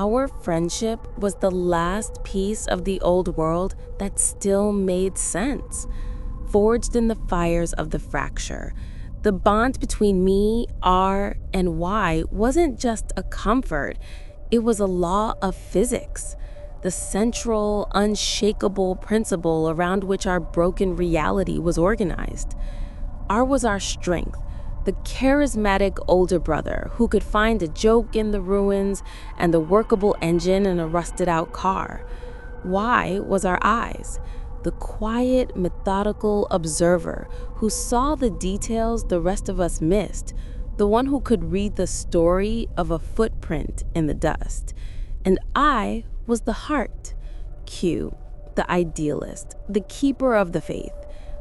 Our friendship was the last piece of the old world that still made sense. Forged in the fires of the fracture, the bond between me, R, and Y wasn't just a comfort, it was a law of physics, the central, unshakable principle around which our broken reality was organized. R was our strength, the charismatic older brother who could find a joke in the ruins and the workable engine in a rusted-out car. Y was our eyes, the quiet, methodical observer who saw the details the rest of us missed, the one who could read the story of a footprint in the dust. And I was the heart, Q, the idealist, the keeper of the faith.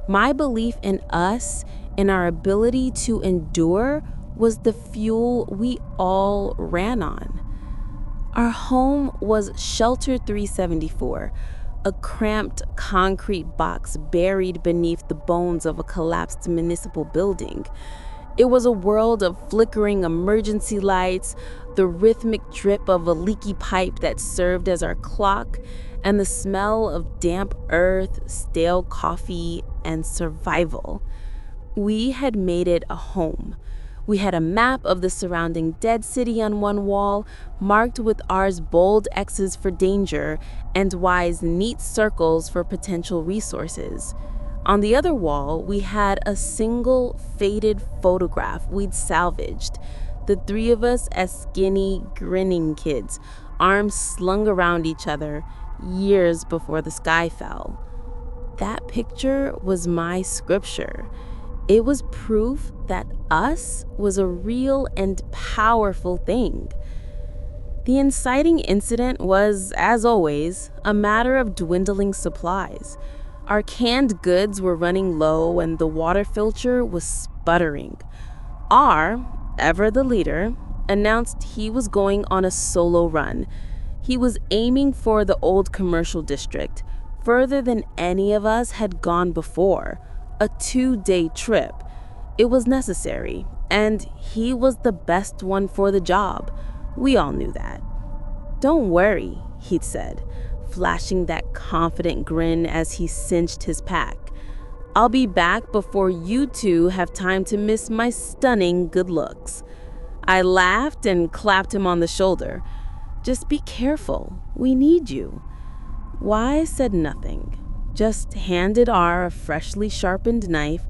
My belief in us, in our ability to endure, was the fuel we all ran on. Our home was Shelter 374, a cramped concrete box buried beneath the bones of a collapsed municipal building. It was a world of flickering emergency lights, the rhythmic drip of a leaky pipe that served as our clock, and the smell of damp earth, stale coffee, and survival. We had made it a home. We had a map of the surrounding dead city on one wall, marked with R's bold X's for danger and Y's neat circles for potential resources. On the other wall, we had a single faded photograph we'd salvaged, the three of us as skinny, grinning kids, arms slung around each other, years before the sky fell. That picture was my scripture. It was proof that us was a real and powerful thing. The inciting incident was, as always, a matter of dwindling supplies. Our canned goods were running low and the water filter was sputtering. R, ever the leader, announced he was going on a solo run. He was aiming for the old commercial district, further than any of us had gone before. A 2-day trip. It was necessary, and he was the best one for the job. We all knew that. "Don't worry," he'd said, flashing that confident grin as he cinched his pack. "I'll be back before you two have time to miss my stunning good looks." I laughed and clapped him on the shoulder. "Just be careful. We need you." Y said nothing, just handed R a freshly sharpened knife,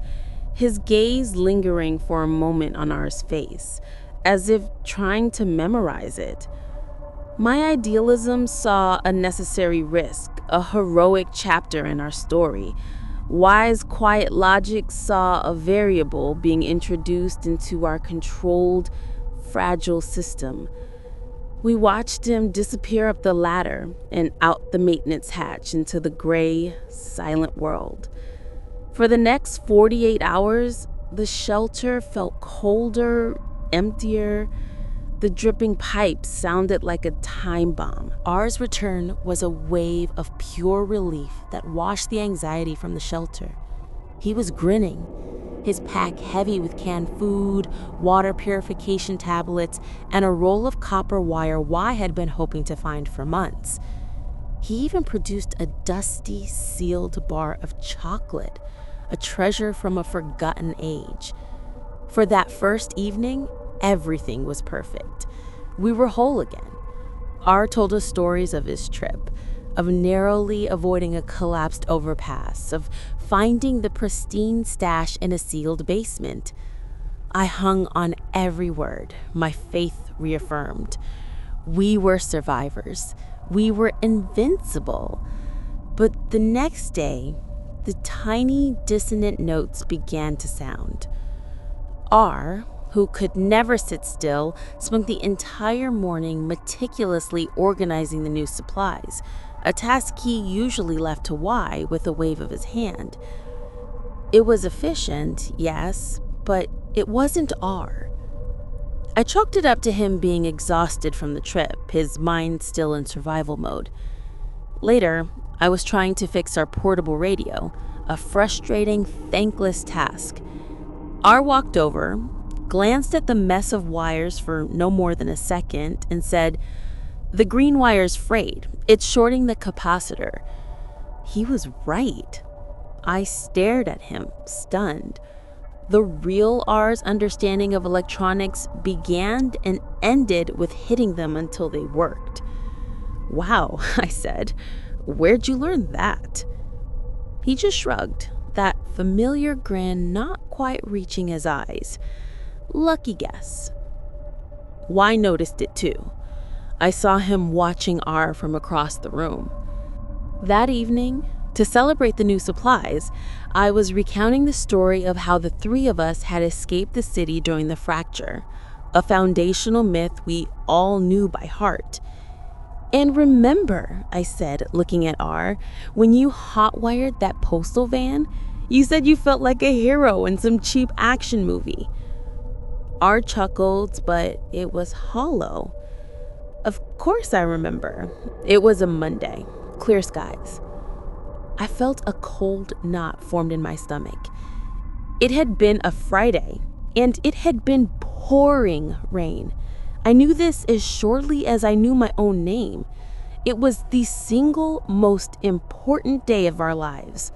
his gaze lingering for a moment on R's face, as if trying to memorize it. My idealism saw a necessary risk, a heroic chapter in our story. Y's quiet logic saw a variable being introduced into our controlled, fragile system. We watched him disappear up the ladder and out the maintenance hatch into the gray, silent world. For the next 48 hours, the shelter felt colder, emptier. The dripping pipes sounded like a time bomb. R's return was a wave of pure relief that washed the anxiety from the shelter. He was grinning, his pack heavy with canned food, water purification tablets, and a roll of copper wire Y had been hoping to find for months. He even produced a dusty, sealed bar of chocolate, a treasure from a forgotten age. For that first evening, everything was perfect. We were whole again. R told us stories of his trip, of narrowly avoiding a collapsed overpass, of finding the pristine stash in a sealed basement. I hung on every word, my faith reaffirmed. We were survivors. We were invincible. But the next day, the tiny, dissonant notes began to sound. R, who could never sit still, spent the entire morning meticulously organizing the new supplies, a task he usually left to Y with a wave of his hand. It was efficient, yes, but it wasn't R. I chalked it up to him being exhausted from the trip, his mind still in survival mode. Later, I was trying to fix our portable radio, a frustrating, thankless task. R walked over, glanced at the mess of wires for no more than a second, and said, The green wire's frayed. It's shorting the capacitor. He was right. I stared at him, stunned. The real R's understanding of electronics began and ended with hitting them until they worked. Wow, I said. Where'd you learn that? He just shrugged, that familiar grin not quite reaching his eyes. Lucky guess. Y noticed it too. I saw him watching R from across the room. That evening, to celebrate the new supplies, I was recounting the story of how the three of us had escaped the city during the fracture, a foundational myth we all knew by heart. And remember, I said, looking at R, when you hotwired that postal van, you said you felt like a hero in some cheap action movie. R chuckled, but it was hollow. Of course I remember. It was a Monday, clear skies. I felt a cold knot formed in my stomach. It had been a Friday, and it had been pouring rain. I knew this as surely as I knew my own name. It was the single most important day of our lives.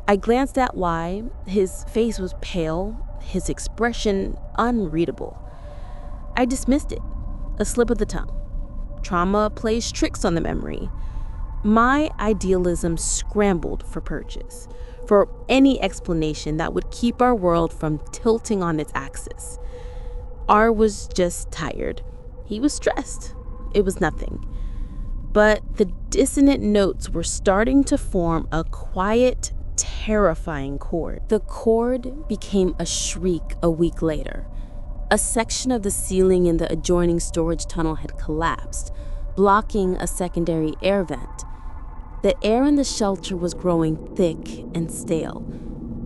I glanced at Y. His face was pale, his expression unreadable. I dismissed it, a slip of the tongue. Trauma plays tricks on the memory. My idealism scrambled for purchase, for any explanation that would keep our world from tilting on its axis. R was just tired. He was stressed. It was nothing. But the dissonant notes were starting to form a quiet, terrifying chord. The chord became a shriek a week later. A section of the ceiling in the adjoining storage tunnel had collapsed, blocking a secondary air vent. The air in the shelter was growing thick and stale.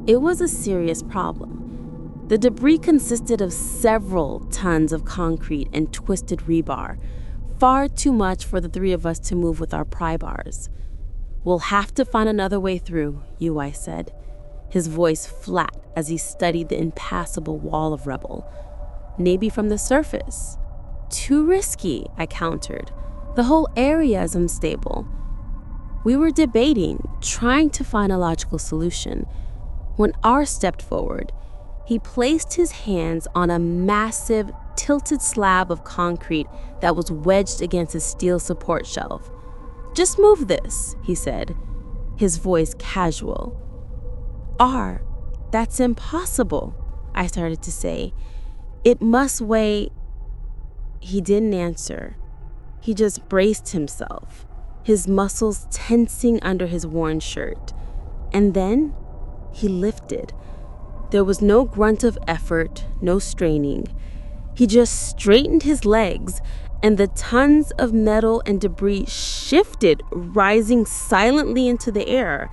It was a serious problem. The debris consisted of several tons of concrete and twisted rebar, far too much for the three of us to move with our pry bars. We'll have to find another way through, UI said, his voice flat as he studied the impassable wall of rubble. Maybe from the surface. Too risky, I countered. The whole area is unstable. We were debating, trying to find a logical solution, when R stepped forward. He placed his hands on a massive, tilted slab of concrete that was wedged against a steel support shelf. Just move this, he said, his voice casual. R, that's impossible, I started to say. It must weigh. He didn't answer. He just braced himself, his muscles tensing under his worn shirt. And then he lifted. There was no grunt of effort, no straining. He just straightened his legs, and the tons of metal and debris shifted, rising silently into the air,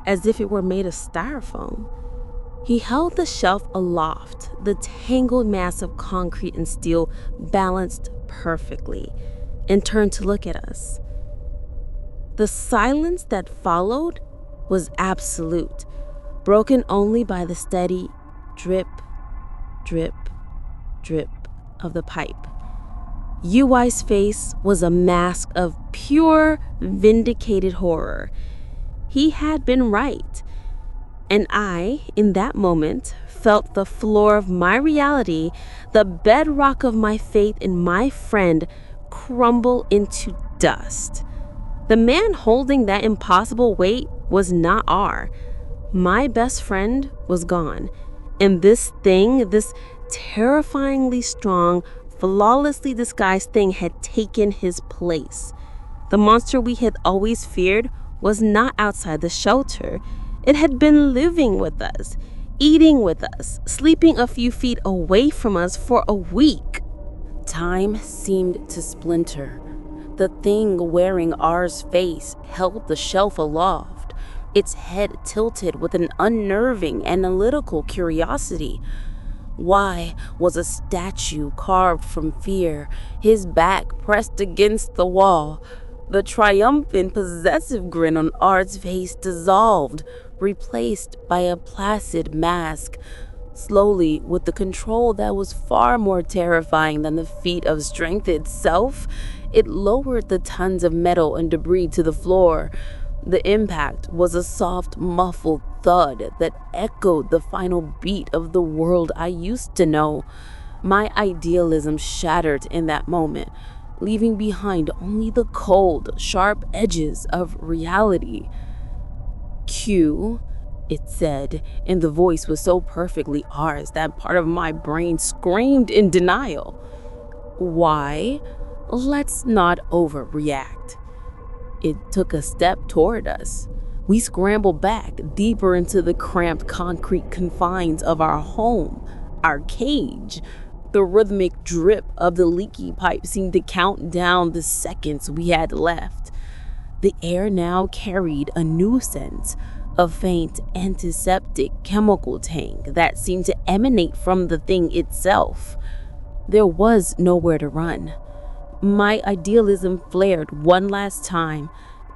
as if it were made of styrofoam. He held the shelf aloft, the tangled mass of concrete and steel balanced perfectly, and turned to look at us. The silence that followed was absolute, broken only by the steady drip, drip, drip of the pipe. UI's face was a mask of pure, vindicated horror. He had been right. And I, in that moment, felt the floor of my reality, the bedrock of my faith in my friend, crumble into dust. The man holding that impossible weight was not R. My best friend was gone, and this thing, this terrifyingly strong, flawlessly disguised thing had taken his place. The monster we had always feared was not outside the shelter. It had been living with us, eating with us, sleeping a few feet away from us for a week. Time seemed to splinter. The thing wearing R's face held the shelf aloft, its head tilted with an unnerving, analytical curiosity. Y was a statue carved from fear, his back pressed against the wall. The triumphant, possessive grin on R's face dissolved, replaced by a placid mask, slowly with the control that was far more terrifying than the feat of strength itself. It lowered the tons of metal and debris to the floor. The impact was a soft, muffled thud that echoed the final beat of the world I used to know. My idealism shattered in that moment, leaving behind only the cold, sharp edges of reality. Q, it said, and the voice was so perfectly ours that part of my brain screamed in denial. Why? Let's not overreact. It took a step toward us. We scrambled back, deeper into the cramped concrete confines of our home, our cage. The rhythmic drip of the leaky pipe seemed to count down the seconds we had left. The air now carried a new scent, a faint antiseptic chemical tang that seemed to emanate from the thing itself. There was nowhere to run. My idealism flared one last time,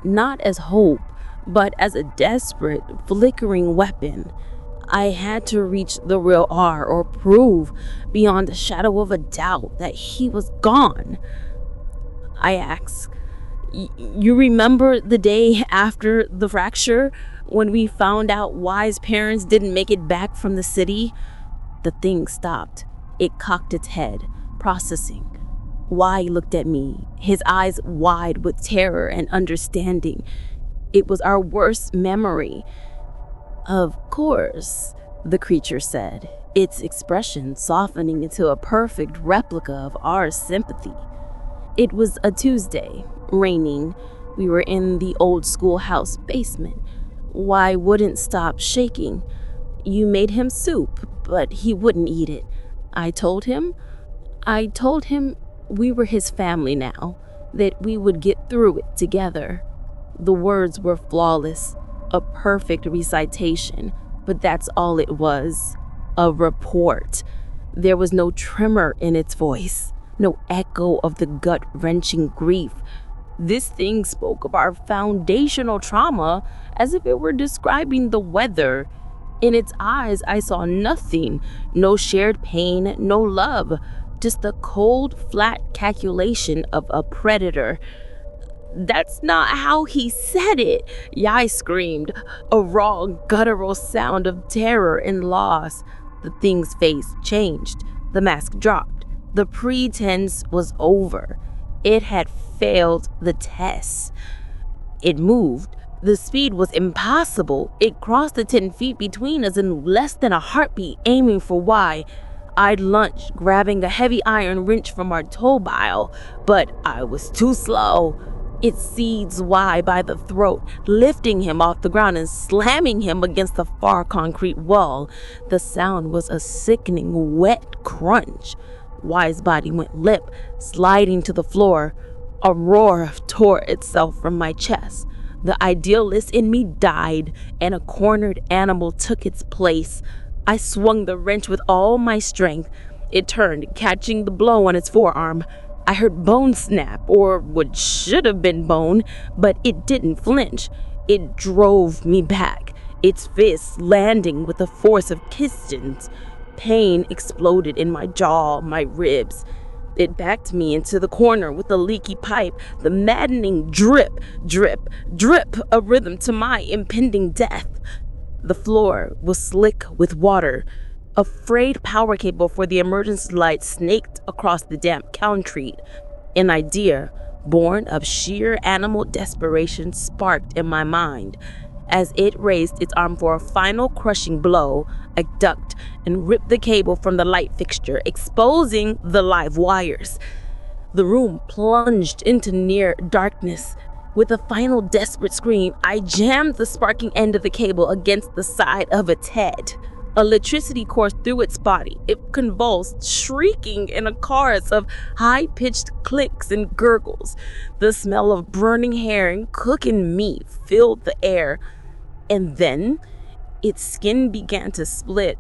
not as hope, but as a desperate, flickering weapon. I had to reach the real R or prove beyond a shadow of a doubt that he was gone. I asked, "You remember the day after the fracture when we found out Y's parents didn't make it back from the city?" The thing stopped. It cocked its head, processing. Y looked at me, his eyes wide with terror and understanding. It was our worst memory. "Of course," the creature said, its expression softening into a perfect replica of our sympathy. It was a Tuesday, raining. We were in the old schoolhouse basement. Y wouldn't stop shaking. "You made him soup, but he wouldn't eat it. I told him we were his family now, that we would get through it together." The words were flawless, a perfect recitation, but that's all it was, a report. There was no tremor in its voice, no echo of the gut-wrenching grief. This thing spoke of our foundational trauma as if it were describing the weather. In its eyes, I saw nothing, no shared pain, no love, just the cold, flat calculation of a predator. "That's not how he said it," Yai screamed, a raw, guttural sound of terror and loss. The thing's face changed. The mask dropped. The pretense was over. It had failed the test. It moved. The speed was impossible. It crossed the 10 feet between us in less than a heartbeat, aiming for Y. I'd lunged, grabbing a heavy iron wrench from our tow pile, but I was too slow. It seized Y by the throat, lifting him off the ground and slamming him against the far concrete wall. The sound was a sickening, wet crunch. Y's body went limp, sliding to the floor. A roar tore itself from my chest. The idealist in me died, and a cornered animal took its place. I swung the wrench with all my strength. It turned, catching the blow on its forearm. I heard bone snap, or what should have been bone, but it didn't flinch. It drove me back, its fists landing with the force of pistons. Pain exploded in my jaw, my ribs. It backed me into the corner with the leaky pipe, the maddening drip, drip, drip, a rhythm to my impending death. The floor was slick with water. A frayed power cable for the emergency light snaked across the damp concrete. An idea, born of sheer animal desperation, sparked in my mind. As it raised its arm for a final crushing blow, I ducked and ripped the cable from the light fixture, exposing the live wires. The room plunged into near darkness. With a final desperate scream, I jammed the sparking end of the cable against the side of its head. Electricity coursed through its body. It convulsed, shrieking in a chorus of high-pitched clicks and gurgles. The smell of burning hair and cooking meat filled the air. And then, its skin began to split.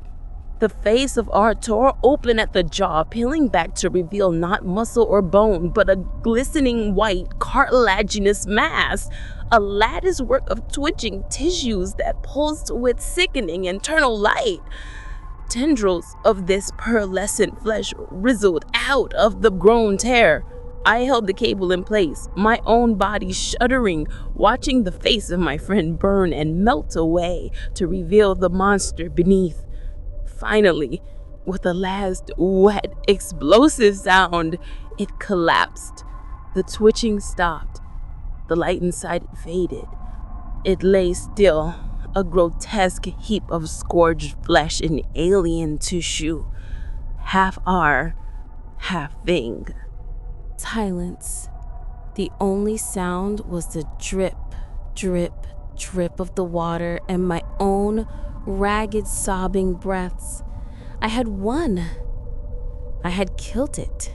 The face of R tore open at the jaw, peeling back to reveal not muscle or bone, but a glistening white, cartilaginous mass. A lattice work of twitching tissues that pulsed with sickening internal light. Tendrils of this pearlescent flesh rizzled out of the grown tear. I held the cable in place, my own body shuddering, watching the face of my friend burn and melt away to reveal the monster beneath. Finally, with a last wet, explosive sound, it collapsed. The twitching stopped. The light inside it faded. It lay still, a grotesque heap of scourged flesh and alien tissue, half R, half thing. Silence. The only sound was the drip, drip, drip of the water and my own ragged, sobbing breaths. I had won. I had killed it.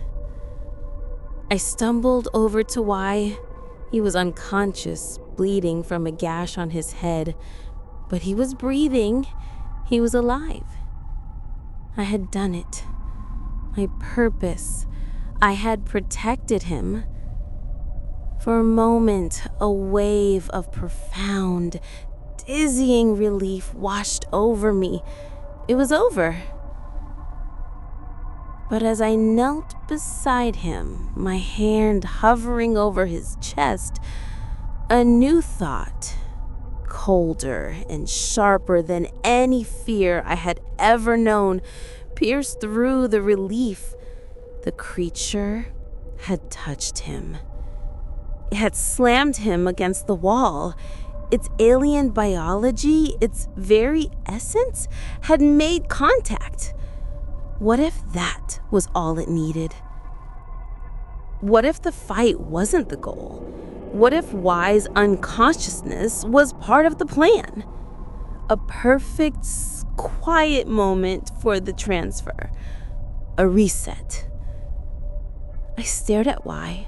I stumbled over to Y. He was unconscious, bleeding from a gash on his head, but he was breathing. He was alive. I had done it. My purpose. I had protected him. For a moment, a wave of profound, dizzying relief washed over me. It was over. But as I knelt beside him, my hand hovering over his chest, a new thought, colder and sharper than any fear I had ever known, pierced through the relief. The creature had touched him. It had slammed him against the wall. Its alien biology, its very essence, had made contact. What if that was all it needed? What if the fight wasn't the goal? What if Y's unconsciousness was part of the plan? A perfect, quiet moment for the transfer. A reset. I stared at Y.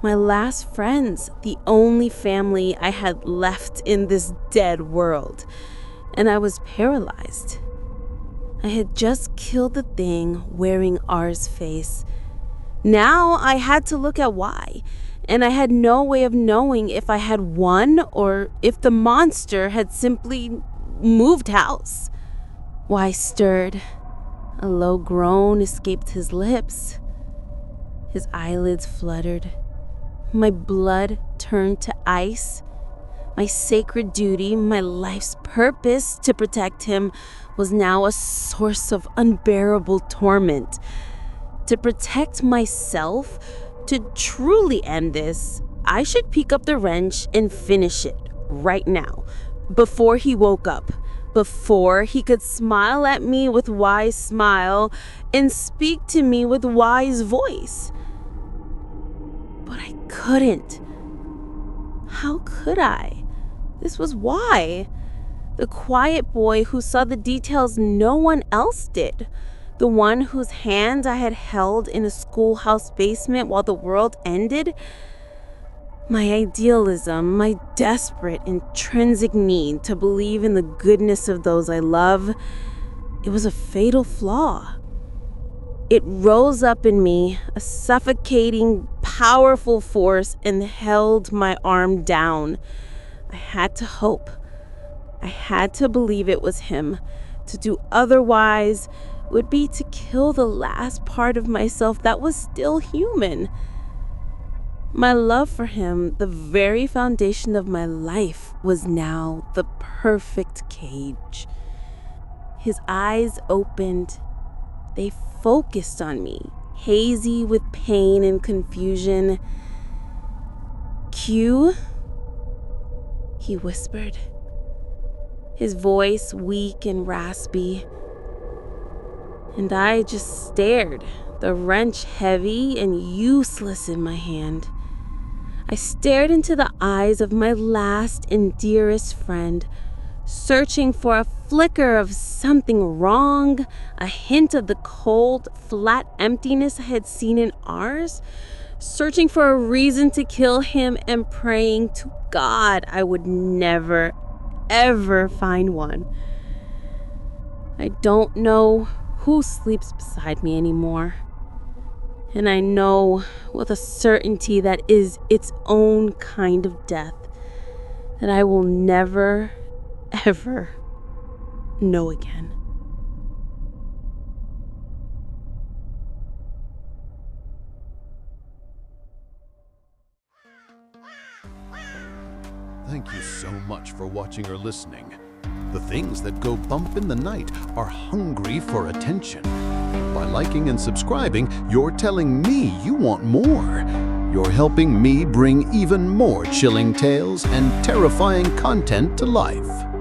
My last friends, the only family I had left in this dead world. And I was paralyzed. I had just killed the thing wearing R's face. Now I had to look at Y, and I had no way of knowing if I had won or if the monster had simply moved house. Y stirred. A low groan escaped his lips. His eyelids fluttered. My blood turned to ice. My sacred duty, my life's purpose to protect him, was now a source of unbearable torment. To protect myself, to truly end this, I should pick up the wrench and finish it right now, before he woke up, before he could smile at me with Y's smile and speak to me with Y's voice. But I couldn't. How could I? This was Y, the quiet boy who saw the details no one else did. The one whose hand I had held in a schoolhouse basement while the world ended. My idealism, my desperate, intrinsic need to believe in the goodness of those I love, it was a fatal flaw. It rose up in me, a suffocating, powerful force, and held my arm down. I had to hope. I had to believe it was him. To do otherwise would be to kill the last part of myself that was still human. My love for him, the very foundation of my life, was now the perfect cage. His eyes opened. They focused on me, hazy with pain and confusion. "Q?" he whispered, his voice weak and raspy. And I just stared, the wrench heavy and useless in my hand. I stared into the eyes of my last and dearest friend, searching for a flicker of something wrong, a hint of the cold, flat emptiness I had seen in ours, searching for a reason to kill him and praying to God I would never, ever find one. I don't know who sleeps beside me anymore. And I know with a certainty that is its own kind of death that I will never, ever know again. Thank you so much for watching or listening. The things that go bump in the night are hungry for attention. By liking and subscribing, you're telling me you want more. You're helping me bring even more chilling tales and terrifying content to life.